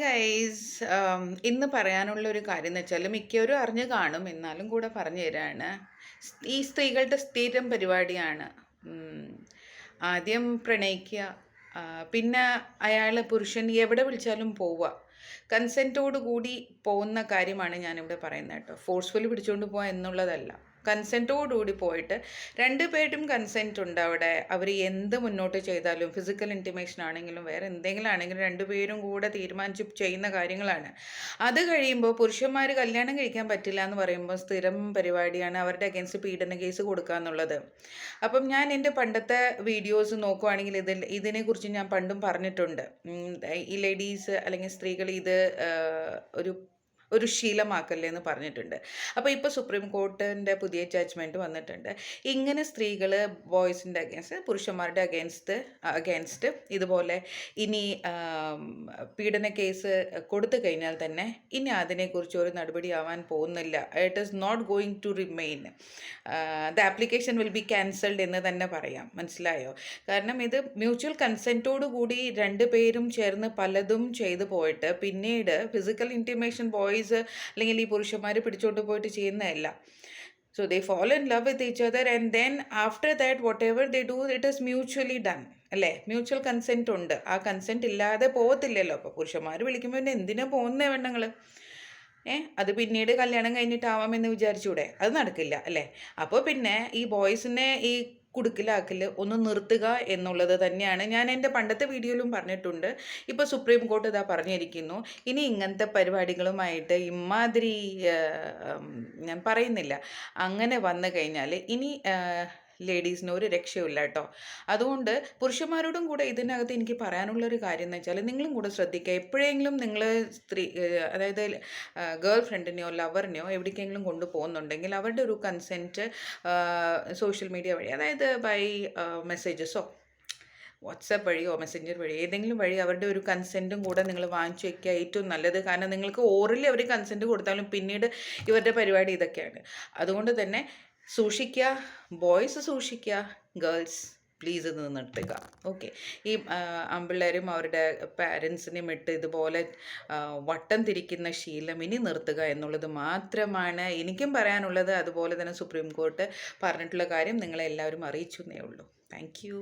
Guys, ഇന്ന് പറയാനുള്ള ഒരു കാര്യം എന്ന് വെച്ചാൽ മിക്കവരും അറിഞ്ഞു കാണും, എന്നാലും കൂടെ പറഞ്ഞു തരാണ്. ഈ സ്ത്രീകളുടെ സ്ഥിരം പരിപാടിയാണ്. ആദ്യം പ്രണയിക്കുക, പിന്നെ അയാൾ പുരുഷൻ എവിടെ വിളിച്ചാലും പോവുക. കൺസെൻറ്റോടു കൂടി പോകുന്ന കാര്യമാണ് ഞാനിവിടെ പറയുന്നത് കേട്ടോ. ഫോഴ്സ്ഫുള്ളി പിടിച്ചുകൊണ്ട് പോവുക എന്നുള്ളതല്ല. കൺസെൻറ്റോടുകൂടി പോയിട്ട് രണ്ടുപേരും കൺസെൻറ്റ് ഉണ്ട് അവിടെ. അവർ എന്ത് മുന്നോട്ട് ചെയ്താലും, ഫിസിക്കൽ ഇൻറ്റിമേഷൻ ആണെങ്കിലും വേറെ എന്തെങ്കിലും ആണെങ്കിലും രണ്ടുപേരും കൂടെ തീരുമാനിച്ച് ചെയ്യുന്ന കാര്യങ്ങളാണ്. അത് കഴിയുമ്പോൾ പുരുഷന്മാർ കല്യാണം കഴിക്കാൻ പറ്റില്ല എന്ന് പറയുമ്പോൾ സ്ഥിരം പരിപാടിയാണ് അവരുടെ അഗേൻസ്റ്റ് പീഡന കേസ് കൊടുക്കുക എന്നുള്ളത്. അപ്പം ഞാൻ എൻ്റെ പണ്ടത്തെ വീഡിയോസ് നോക്കുവാണെങ്കിൽ ഇതിനെക്കുറിച്ച് ഞാൻ പണ്ടും പറഞ്ഞിട്ടുണ്ട്. ഈ ലേഡീസ് അല്ലെങ്കിൽ സ്ത്രീകൾ ഇത് ഒരു ശീലമാക്കല്ലേ എന്ന് പറഞ്ഞിട്ടുണ്ട്. അപ്പോൾ ഇപ്പോൾ സുപ്രീം കോർട്ടിൻ്റെ പുതിയ ജഡ്ജ്മെൻറ്റ് വന്നിട്ടുണ്ട്. ഇങ്ങനെ സ്ത്രീകൾ ബോയ്സിൻ്റെ അഗേൻസ്റ്റ്, പുരുഷന്മാരുടെ അഗേൻസ്റ്റ് ഇതുപോലെ ഇനി പീഡന കേസ് കൊടുത്തു കഴിഞ്ഞാൽ തന്നെ ഇനി അതിനെക്കുറിച്ച് ഒരു നടപടിയാവാൻ പോകുന്നില്ല. It is not going to remain. The application will be cancelled എന്ന് തന്നെ പറയാം. മനസ്സിലായോ? കാരണം ഇത് മ്യൂച്വൽ കൺസെൻറ്റോടു കൂടി രണ്ട് പേരും ചേർന്ന് പലതും ചെയ്തു പോയിട്ട് പിന്നീട് ഫിസിക്കൽ ഇൻറ്റിമേഷൻ ബോയ്സ് അല്ലെങ്കിൽ ഈ പുരുഷന്മാർ പിടിച്ചോണ്ട് പോയിട്ട് ചെയ്യുന്നതല്ല. So they fall in love with each other and then after that whatever they do it is mutually done. അല്ലേ? മ്യൂച്വൽ കൺസെൻറ്റ് ഉണ്ട്. ആ കൺസെൻറ്റ് ഇല്ലാതെ പോകത്തില്ലല്ലോ. അപ്പോൾ പുരുഷന്മാർ വിളിക്കുമ്പോൾ പിന്നെ എന്തിനാ പോകുന്നേ പെണ്ണുങ്ങൾ? അത് പിന്നീട് കല്യാണം കഴിഞ്ഞിട്ടാവാമെന്ന് വിചാരിച്ചൂടെ? അത് നടക്കില്ല അല്ലേ? അപ്പോൾ പിന്നെ ഈ ബോയ്സിനെ ഈ കുടുക്കിലാക്കൽ ഒന്ന് നിർത്തുക എന്നുള്ളത് തന്നെയാണ് ഞാൻ എൻ്റെ പണ്ടത്തെ വീഡിയോയിലും പറഞ്ഞിട്ടുണ്ട്. ഇപ്പോൾ സുപ്രീം കോർട്ട് ഇതാ പറഞ്ഞിരിക്കുന്നു, ഇനി ഇങ്ങനത്തെ പരിപാടികളുമായിട്ട് ഇമാതിരി ഞാൻ പറയുന്നില്ല, അങ്ങനെ വന്നു കഴിഞ്ഞാൽ ഇനി ലേഡീസിന് ഒരു രക്ഷയില്ല കേട്ടോ. അതുകൊണ്ട് പുരുഷന്മാരോടും കൂടെ ഇതിനകത്ത് എനിക്ക് പറയാനുള്ളൊരു കാര്യം എന്ന് വെച്ചാൽ നിങ്ങളും കൂടെ ശ്രദ്ധിക്കുക. എപ്പോഴെങ്കിലും നിങ്ങൾ അതായത് ഗേൾ ഫ്രണ്ടിനെയോ ലവറിനെയോ എവിടേക്കെങ്കിലും കൊണ്ടുപോകുന്നുണ്ടെങ്കിൽ അവരുടെ ഒരു കൺസെൻറ്റ് സോഷ്യൽ മീഡിയ വഴി, അതായത് ബൈ മെസ്സേജസോ വാട്സാപ്പ് വഴിയോ മെസ്സഞ്ചർ വഴി ഏതെങ്കിലും വഴി അവരുടെ ഒരു കൺസെൻറ്റും കൂടെ നിങ്ങൾ വാങ്ങിച്ചു വയ്ക്കുക, ഏറ്റവും നല്ലത്. കാരണം നിങ്ങൾക്ക് ഓറലി അവർ കൺസെൻറ്റ് കൊടുത്താലും പിന്നീട് ഇവരുടെ പരിപാടി ഇതൊക്കെയാണ്. അതുകൊണ്ട് തന്നെ സൂക്ഷിക്കുക, ബോയ്സ് സൂക്ഷിക്കുക, ഗേൾസ് പ്ലീസ് ഇത് നിർത്തുക. ഓക്കെ, ഈ ആൺപിള്ളേരും അവരുടെ പാരൻസിനെയും ഇട്ട് ഇതുപോലെ വട്ടം തിരിക്കുന്ന ശീലം ഇനി നിർത്തുക എന്നുള്ളത് മാത്രമാണ് എനിക്കും പറയാനുള്ളത്. അതുപോലെ തന്നെ സുപ്രീം കോർട്ട് പറഞ്ഞിട്ടുള്ള കാര്യം നിങ്ങളെല്ലാവരും അറിയിച്ചു എന്നേ ഉള്ളൂ. Thank you.